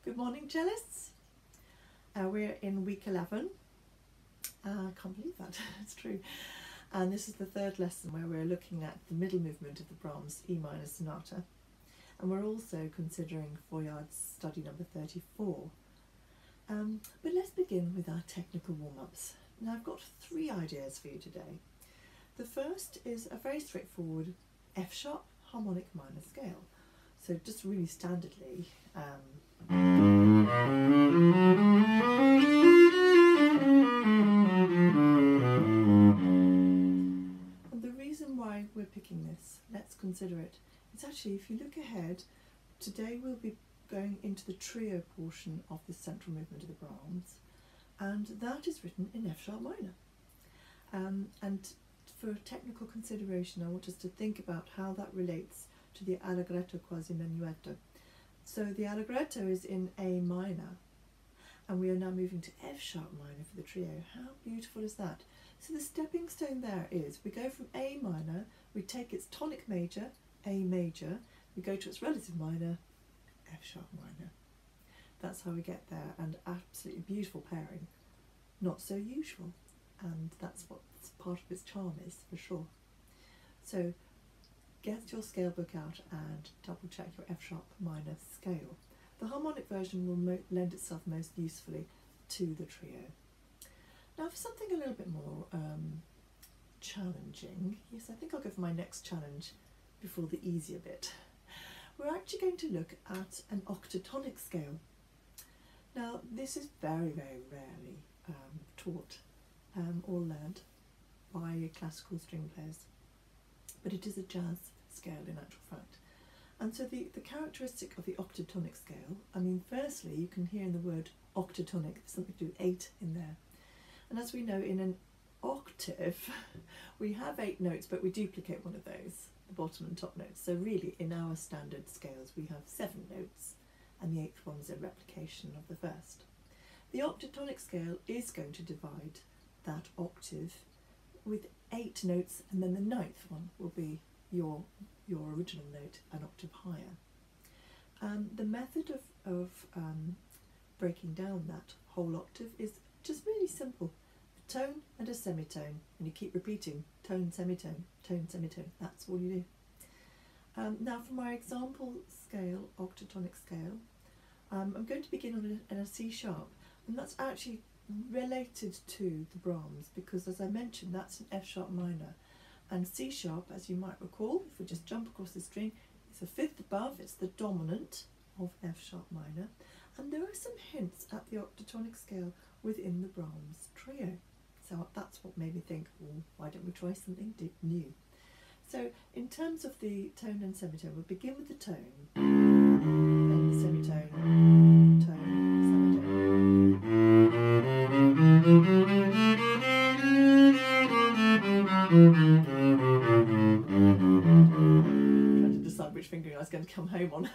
Good morning, cellists. We're in week 11. I can't believe that, it's true. And this is the third lesson where we're looking at the middle movement of the Brahms E minor sonata. And we're also considering Feuillard's study number 34. But let's begin with our technical warm-ups. Now I've got 3 ideas for you today. The first is a very straightforward F-sharp harmonic minor scale. So just really standardly, and the reason why we're picking this, let's consider it. It's actually, if you look ahead, today we'll be going into the trio portion of the central movement of the Brahms, and that is written in F-sharp minor. And for technical consideration, I want us to think about how that relates to the Allegretto quasi Menuetto. So the Allegretto is in A minor, and we are now moving to F-sharp minor for the trio. How beautiful is that? So the stepping stone there is, we go from A minor, we take its tonic major, A major, we go to its relative minor, F-sharp minor. That's how we get there, and absolutely beautiful pairing. Not so usual, and that's what part of its charm is, for sure. So get your scale book out and double check your F-sharp minor scale. The harmonic version will lend itself most usefully to the trio. Now for something a little bit more challenging, yes, I think I'll go for my next challenge before the easier bit. We're actually going to look at an octotonic scale. Now this is very, very rarely taught or learned by classical string players, but it is a jazz scale in actual fact. And so the characteristic of the octotonic scale, I mean, firstly you can hear in the word octotonic, there's something to do with 8 in there. And as we know, in an octave we have 8 notes, but we duplicate one of those, the bottom and top notes. So really in our standard scales we have 7 notes, and the 8th one is a replication of the first. The octotonic scale is going to divide that octave with 8 notes, and then the 9th one will be your original note an octave higher. The method of breaking down that whole octave is just really simple. A tone and a semitone, and you keep repeating tone, semitone, that's all you do. Now for my example scale, octotonic scale, I'm going to begin on a C sharp, and that's actually related to the Brahms because, as I mentioned, that's an F sharp minor, and C sharp, as you might recall, if we just jump across the string, it's a 5th above, it's the dominant of F sharp minor, and there are some hints at the octotonic scale within the Brahms trio. So that's what made me think, well, why don't we try something new? So in terms of the tone and semitone, we'll begin with the tone, then the semitone, tone, semitone. Trying to decide which finger I was going to come home on.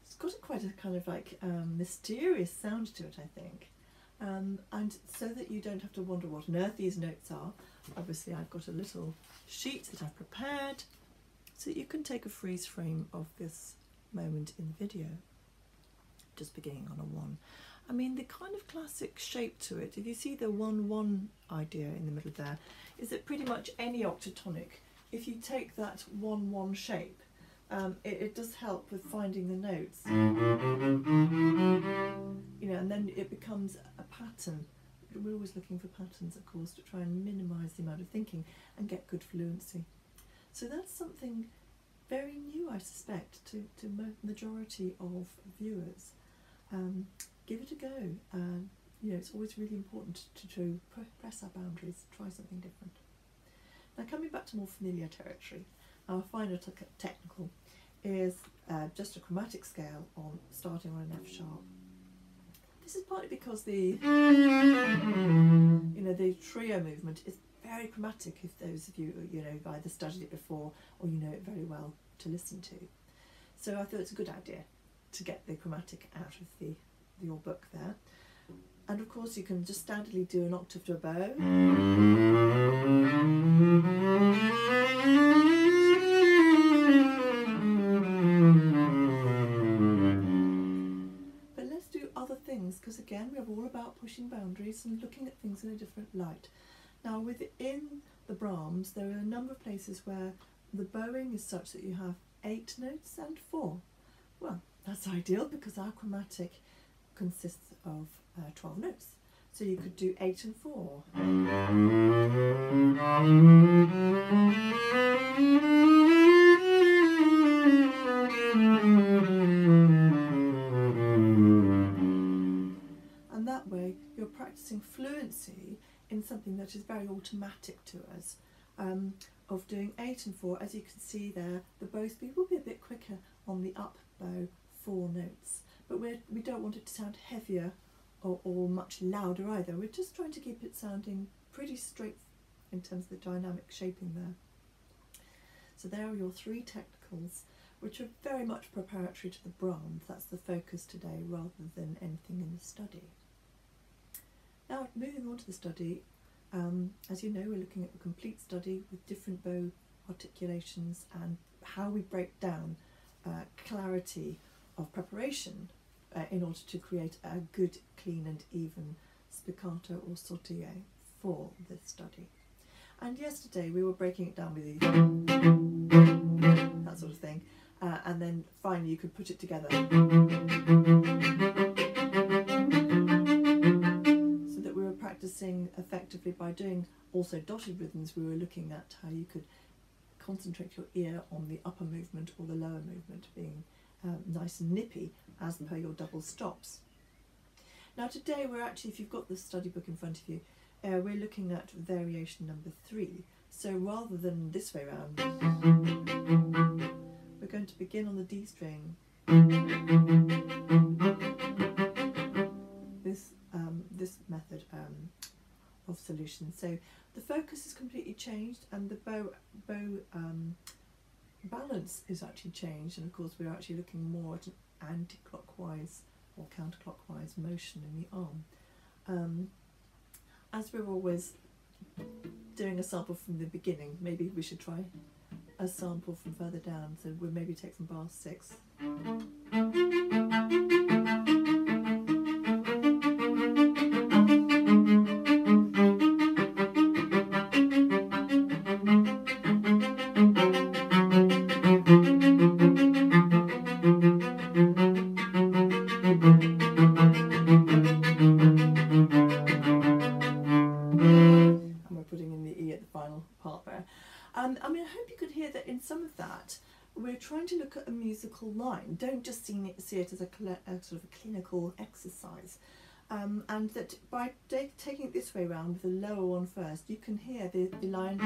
It's got quite a kind of like mysterious sound to it, I think. And so that you don't have to wonder what on earth these notes are, obviously I've got a little sheet that I've prepared so that you can take a freeze frame of this moment in the video, just beginning on a 1. I mean, the kind of classic shape to it, if you see the 1-1 idea in the middle there, is that pretty much any octotonic, if you take that 1-1 shape, it does help with finding the notes, you know, and then it becomes a pattern. We're always looking for patterns, of course, to try and minimise the amount of thinking and get good fluency. So that's something very new, I suspect, to majority of viewers. Give it a go. You know, it's always really important to press our boundaries, try something different. Now coming back to more familiar territory, our final technical is just a chromatic scale starting on an F sharp. This is partly because the trio movement is very chromatic. If those of you have either studied it before or you know it very well to listen to, so I thought it's a good idea to get the chromatic out of your book there. And of course you can just standardly do an octave to a bow. again, we're all about pushing boundaries and looking at things in a different light. Now within the Brahms, there are a number of places where the bowing is such that you have 8 notes and 4. Well, that's ideal because our chromatic consists of 12 notes. So you could do 8 and 4. And that way you're practicing fluency in something that is very automatic to us, of doing 8 and 4. As you can see there, the bow speed will be a bit quicker on the up bow 4 notes, but we don't want it to sound heavier or much louder either. We're just trying to keep it sounding pretty straight in terms of the dynamic shaping there. So there are your 3 technicals, which are very much preparatory to the Brahms. That's the focus today rather than anything in the study. Now moving on to the study, as you know, we're looking at a complete study with different bow articulations and how we break down clarity of preparation in order to create a good, clean and even spiccato or sautille for this study. And yesterday we were breaking it down with you, that sort of thing, and then finally you could put it together. So that we were practicing effectively by doing also dotted rhythms. We were looking at how you could concentrate your ear on the upper movement or the lower movement, being nice and nippy as per your double stops. Now today we're actually, if you've got the study book in front of you, we're looking at variation number 3. So rather than this way round, we're going to begin on the D string. This method of solution. So the focus is completely changed and the bow balance is actually changed, and of course we're actually looking more at an anti-clockwise or counterclockwise motion in the arm. As we're always doing a sample from the beginning, maybe we should try a sample from further down. So we'll maybe take from bar 6. I mean, I hope you could hear that in some of that we're trying to look at a musical line. Don't just see it as a sort of a clinical exercise. And that by taking it this way around with the lower one first, you can hear the line.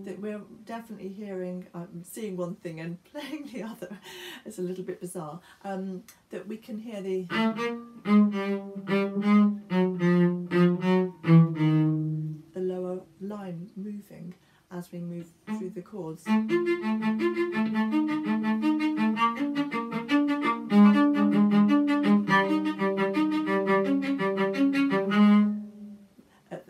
That we're definitely hearing, seeing one thing and playing the other. It's a little bit bizarre. That we can hear the lower line moving as we move through the chords.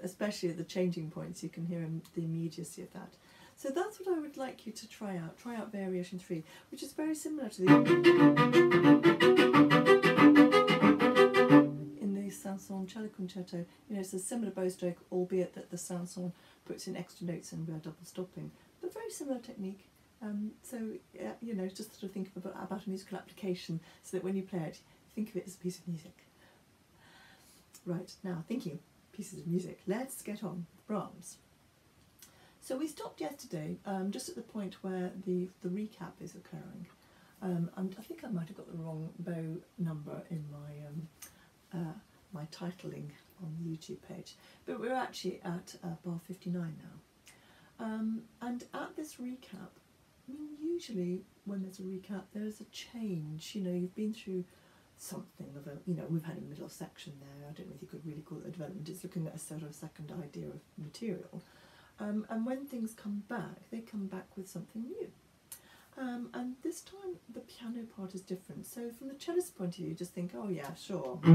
Especially at the changing points, you can hear the immediacy of that. So that's what I would like you to try out. Try out variation 3, which is very similar to the in the Sanson cello concerto. You know, it's a similar bow stroke, albeit that the Sanson puts in extra notes and we're double stopping, but very similar technique. So you know, just sort of think about a musical application, so that when you play it, think of it as a piece of music. Right, now thinking pieces of music, let's get on with Brahms. So we stopped yesterday just at the point where the recap is occurring, and I think I might have got the wrong bow number in my my titling on the YouTube page, but we're actually at bar 59 now, and at this recap, I mean, usually when there's a recap there's a change. You know, you've been through something of a, you know, we've had a middle section there. I don't know if you could really call it a development. It's looking at a sort of second idea of material. And when things come back, they come back with something new. And this time the piano part is different. So from the cellist's point of view, you just think, oh yeah, sure. You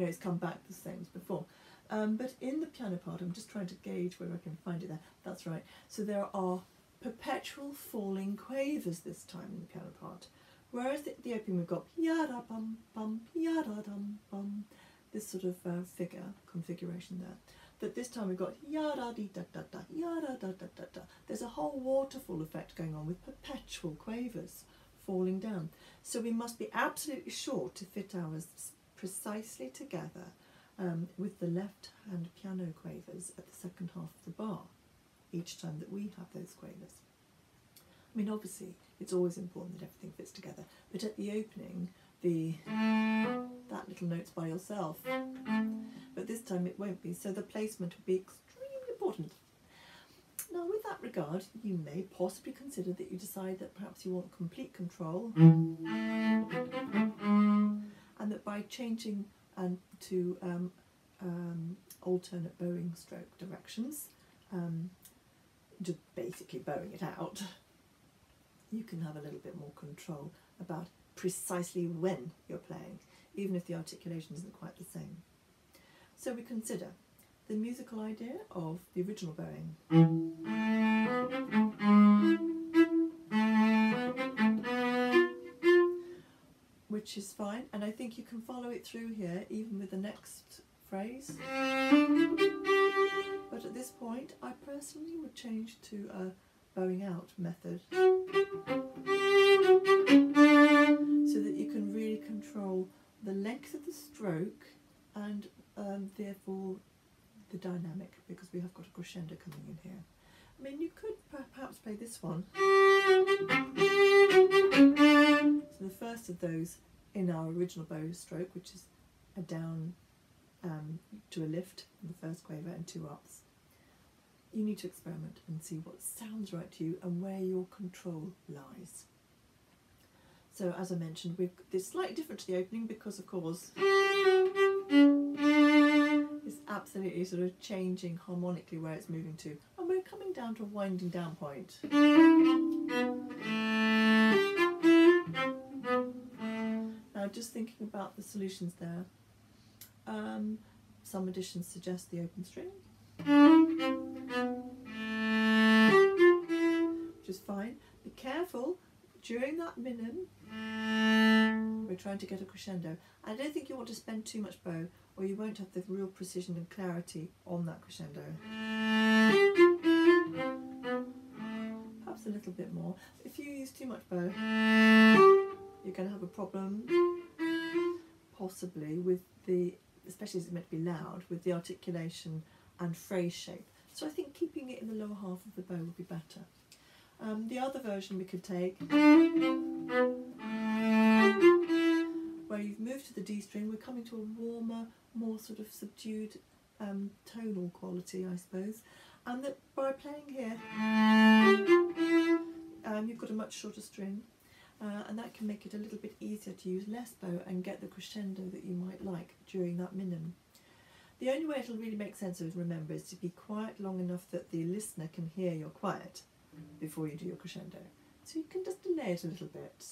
know, it's come back the same as before. But in the piano part, I'm just trying to gauge where I can find it there. That's right. So there are perpetual falling quavers this time in the piano part. Whereas the opening we've got yada bum bum, yada dum bum, this sort of configuration there. That this time we've got yada dee da da da, yada da da da da. There's a whole waterfall effect going on with perpetual quavers falling down. So we must be absolutely sure to fit ours precisely together with the left hand piano quavers at the second half of the bar each time that we have those quavers. I mean, obviously it's always important that everything fits together, but at the opening that little note's by yourself, but this time it won't be, so the placement will be extremely important. Now with that regard, you may possibly consider that you decide that perhaps you want complete control, and that by changing to alternate bowing stroke directions, just basically bowing it out, you can have a little bit more control about precisely when you're playing, even if the articulation isn't quite the same. So we consider the musical idea of the original bowing, which is fine, and I think you can follow it through here even with the next phrase. But at this point I personally would change to a bowing out method, so that you can really control the length of the stroke and therefore the dynamic, because we have got a crescendo coming in here. I mean, you could perhaps play this one. So the first of those in our original bow stroke, which is a down to a lift in the first quaver and 2 ups. You need to experiment and see what sounds right to you and where your control lies. So as I mentioned, it's slightly different to the opening because, of course, it's absolutely sort of changing harmonically where it's moving to, and we're coming down to a winding down point. Now, just thinking about the solutions there, some editions suggest the open string, which is fine. Be careful, during that minim we're trying to get a crescendo. I don't think you want to spend too much bow, or you won't have the real precision and clarity on that crescendo. Perhaps a little bit more. If you use too much bow, you're going to have a problem, possibly with the, especially as it's meant to be loud, with the articulation and phrase shape. So I think keeping it in the lower half of the bow would be better. The other version we could take, where you've moved to the D string, we're coming to a warmer, more sort of subdued tonal quality, I suppose, and that by playing here you've got a much shorter string, and that can make it a little bit easier to use less bow and get the crescendo that you might like during that minim. The only way it'll really make sense of, remember, is to be quiet long enough that the listener can hear you're quiet before you do your crescendo. So you can just delay it a little bit.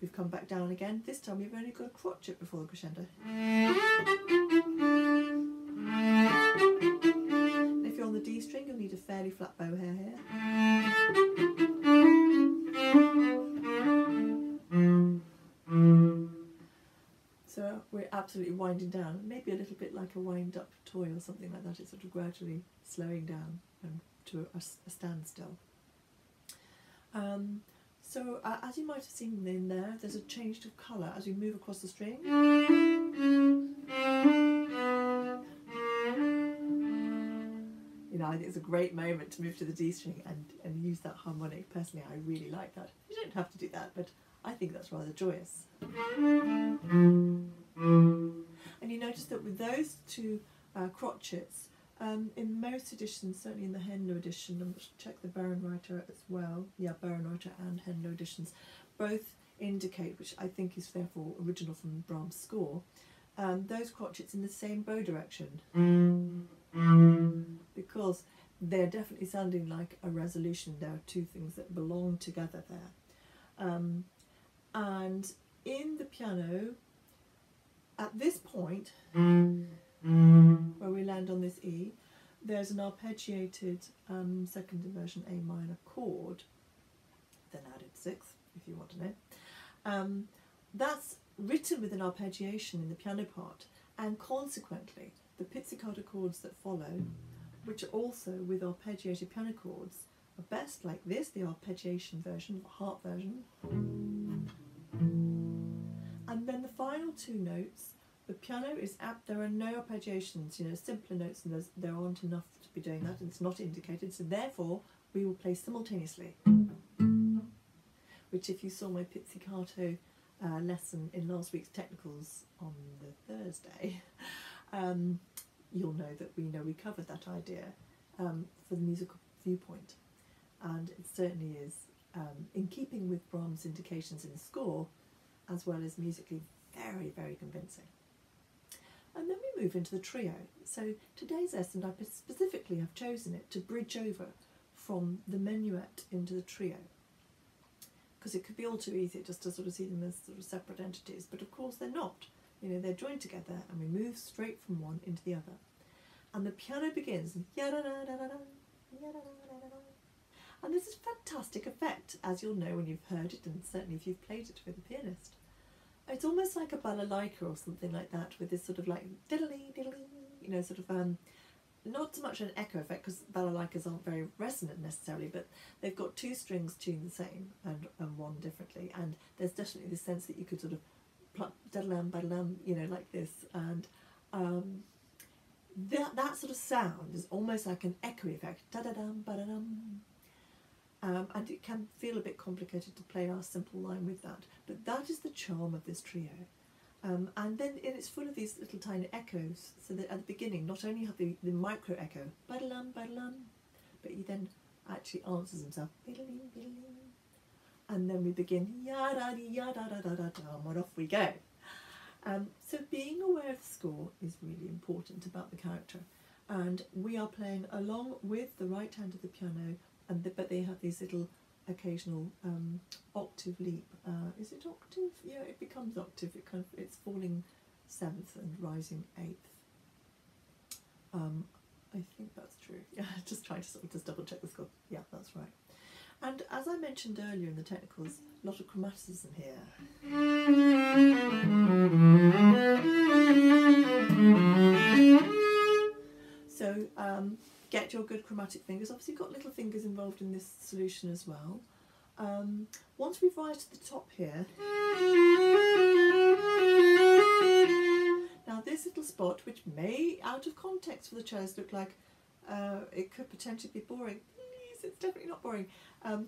We've come back down again. This time we've only got a crotchet before the crescendo. And if you're on the D string, you'll need a fairly flat bow hair here. So we're absolutely winding down, maybe a little bit like a wind-up toy or something like that. It's sort of gradually slowing down to a standstill. So as you might have seen in there, there's a change of colour as we move across the string. You know, I think it's a great moment to move to the D string and use that harmonic. Personally, I really like that. You don't have to do that, but I think that's rather joyous. And you notice that with those two crotchets, in most editions, certainly in the Henlo edition, and check the Bärenreiter as well, yeah, Bärenreiter and Henlo editions, both indicate, which I think is therefore original from Brahms' score, those crotchets in the same bow direction, because they're definitely sounding like a resolution. There are two things that belong together there. And in the piano, at this point, where we land on this E, there's an arpeggiated second inversion A minor chord, then added sixth, if you want to know. That's written with an arpeggiation in the piano part, and consequently, the pizzicato chords that follow, which are also with arpeggiated piano chords, are best like this, the arpeggiation version, the harp version. And then the final two notes, the piano is there are no arpeggiations, you know, simpler notes, and there aren't enough to be doing that, and it's not indicated, so therefore we will play simultaneously. Which, if you saw my pizzicato lesson in last week's technicals on the Thursday, you'll know that we covered that idea for the musical viewpoint, and it certainly is in keeping with Brahms' indications in the score, as well as musically very, very convincing. And then we move into the trio. So today's lesson, I specifically have chosen it to bridge over from the menuet into the trio, because it could be all too easy just to sort of see them as sort of separate entities, but of course they're not. You know, they're joined together, and we move straight from one into the other. And the piano begins, and this is a fantastic effect, as you'll know when you've heard it, and certainly if you've played it with a pianist. It's almost like a balalaika or something like that, with this sort of like diddly diddly, you know, sort of not so much an echo effect, because balalaikas aren't very resonant necessarily, but they've got two strings tuned the same and one differently, and there's definitely this sense that you could sort of pluck dadalam badalam, you know, like this, and that sort of sound is almost like an echoey effect, da-da-dum, ba-da-dum. And it can feel a bit complicated to play our simple line with that, but that is the charm of this trio. And then it's full of these little tiny echoes, so that at the beginning not only have the micro echo, ba-da-lum, ba-da-lum, but he then actually answers himself, biddling, biddling, and then we begin, ya-da-dee-ya-da-da-da-da-dum, and off we go. So being aware of the score is really important about the character, and we are playing along with the right hand of the piano, but they have these little occasional octave leap. Is it octave? Yeah, it becomes octave. It's falling seventh and rising eighth. I think that's true. Yeah, just trying to sort of just double check the score. Yeah, that's right. And as I mentioned earlier in the technicals, a lot of chromaticism here. So get your good chromatic fingers. Obviously you've got little fingers involved in this solution as well. Once we've rised to the top here, now this little spot, which may, out of context for the cellist, look like it could potentially be boring, please, it's definitely not boring.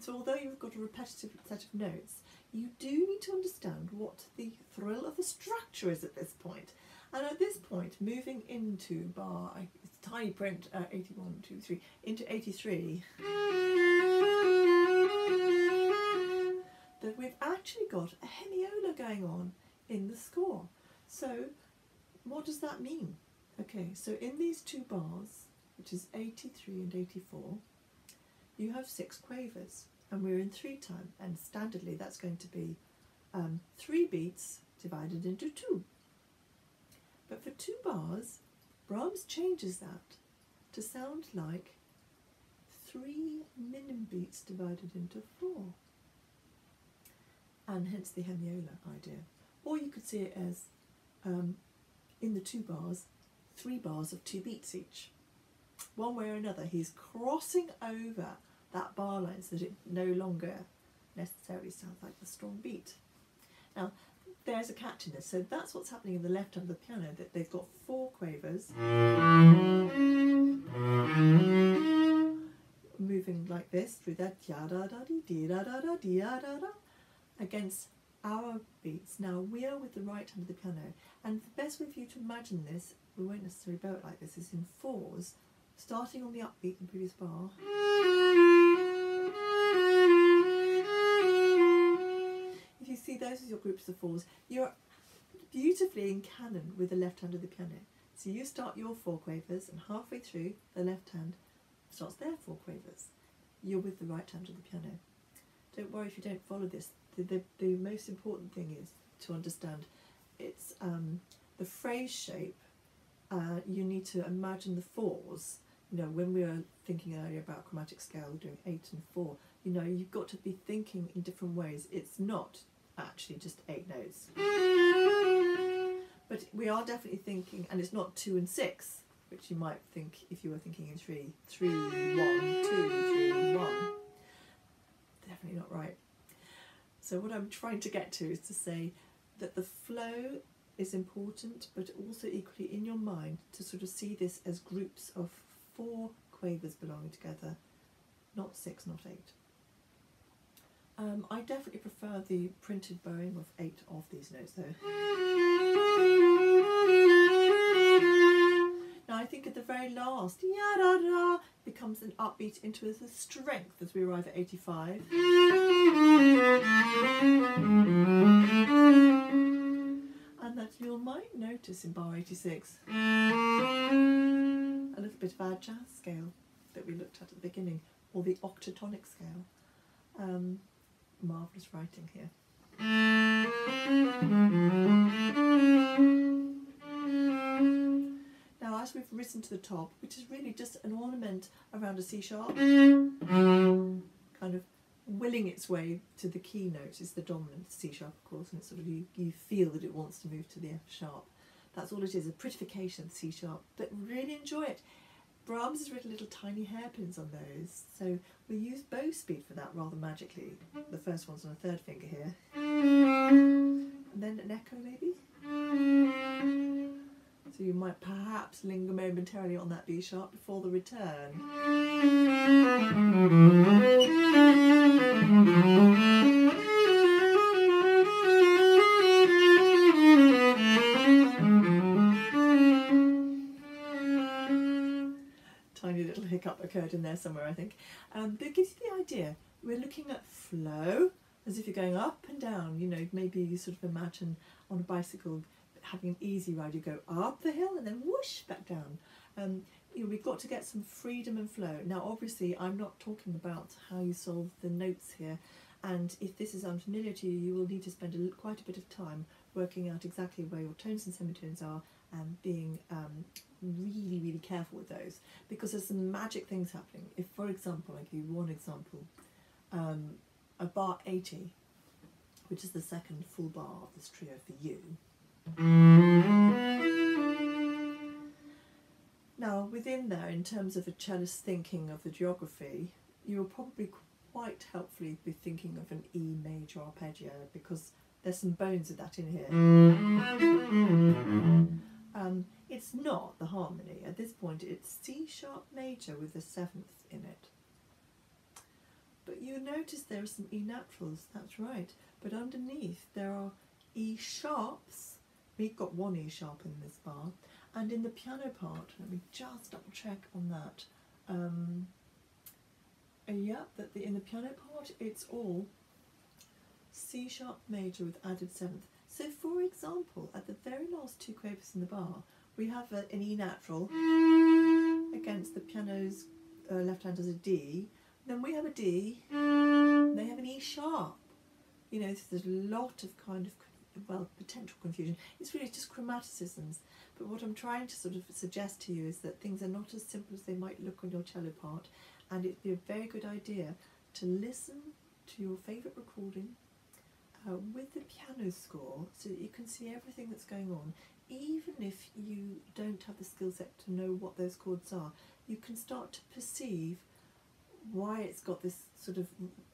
So although you've got a repetitive set of notes, you do need to understand what the thrill of the structure is at this point. And at this point, moving into bar, it's tiny print, 81, 2, 3, into 83, that we've actually got a hemiola going on in the score. So what does that mean? Okay, so in these two bars, which is 83 and 84, you have 6 quavers, and we're in 3 time, and standardly that's going to be 3 beats divided into 2. But for 2 bars, Brahms changes that to sound like 3 minim beats divided into 4. And hence the hemiola idea. Or you could see it as, in the 2 bars, 3 bars of 2 beats each. One way or another, he's crossing over that bar line so that it no longer necessarily sounds like the strong beat. Now, there's a catch in this, so that's what's happening in the left hand of the piano, that they've got 4 quavers moving like this through that ya-da-da-dee-dee-da-da-da-dee-da-da-da against our beats. Now we are with the right hand of the piano, and the best way for you to imagine this, we won't necessarily bow it like this, is in 4s, starting on the upbeat in the previous bar. If you see those as your groups of 4s, you're beautifully in canon with the left hand of the piano. So you start your 4 quavers, and halfway through the left hand starts their 4 quavers. You're with the right hand of the piano. Don't worry if you don't follow this. The most important thing is to understand it's the phrase shape, you need to imagine the fours. You know, when we were thinking earlier about chromatic scale, we're doing 8 and 4. You know, you've got to be thinking in different ways. It's not actually just 8 notes. But we are definitely thinking, and it's not 2 and 6, which you might think if you were thinking in 3. 3, 1, 2, 3, 1. Definitely not right. So what I'm trying to get to is to say that the flow is important, but also equally in your mind to sort of see this as groups of 4 quavers belonging together, not 6, not 8. I definitely prefer the printed bowing of 8 of these notes though. Now I think at the very last, ya-da-da, becomes an upbeat into the strength as we arrive at 85. And that you might notice in bar 86 a little bit of our jazz scale that we looked at the beginning, or the octotonic scale. Marvellous writing here. Now as we've risen to the top, which is really just an ornament around a C sharp, kind of willing its way to the key notes, is the dominant C sharp of course, and it's sort of you feel that it wants to move to the F sharp. That's all it is, a prettification of C sharp, but really enjoy it. Brahms has written little tiny hairpins on those, so we use bow speed for that rather magically. The first one's on a 3rd finger here, and then an echo maybe. So you might perhaps linger momentarily on that B sharp before the return. Tiny little hiccup occurred in there somewhere, I think. But it gives you the idea. We're looking at flow, as if you're going up and down. You know, maybe you sort of imagine on a bicycle having an easy ride. You go up the hill and then whoosh back down. You know, we've got to get some freedom and flow. Now, obviously, I'm not talking about how you solve the notes here. And if this is unfamiliar to you, you will need to spend quite a bit of time working out exactly where your tones and semitones are and being really, really careful with those, because there's some magic things happening. If, for example, I give you one example, a bar 80, which is the 2nd full bar of this trio for you. Now, within there, in terms of a cellist thinking of the geography, you'll probably quite helpfully be thinking of an E major arpeggio, because there's some bones of that in here. It's not the harmony. At this point, it's C sharp major with the 7th in it. But you notice there are some E naturals, that's right. But underneath there are E sharps. We've got 1 E sharp in this bar. And in the piano part, let me just double check on that. Yeah, in the piano part, it's all C sharp major with added 7th. So, for example, at the very last 2 quavers in the bar, we have an E natural against the piano's left hand as a D. Then we have a D. They have an E sharp. You know, there's a lot of kind of, well, potential confusion. It's really just chromaticisms. But what I'm trying to sort of suggest to you is that things are not as simple as they might look on your cello part, and it'd be a very good idea to listen to your favourite recording with the piano score so that you can see everything that's going on. Even if you don't have the skill set to know what those chords are, you can start to perceive why it's got this sort of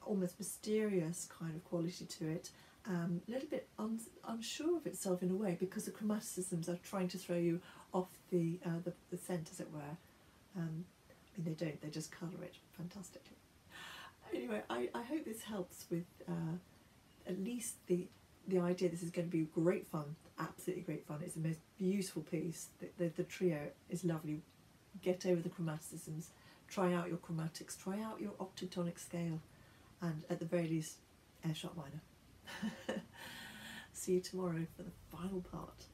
almost mysterious kind of quality to it, a little bit unsure of itself in a way, because the chromaticisms are trying to throw you off the scent, as it were. I mean, they don't, they just colour it fantastically. Anyway, I hope this helps with at least the idea. This is going to be great fun, absolutely great fun. It's the most beautiful piece. The trio is lovely. Get over the chromaticisms, try out your chromatics, try out your octotonic scale, and at the very least, F sharp minor. See you tomorrow for the final part.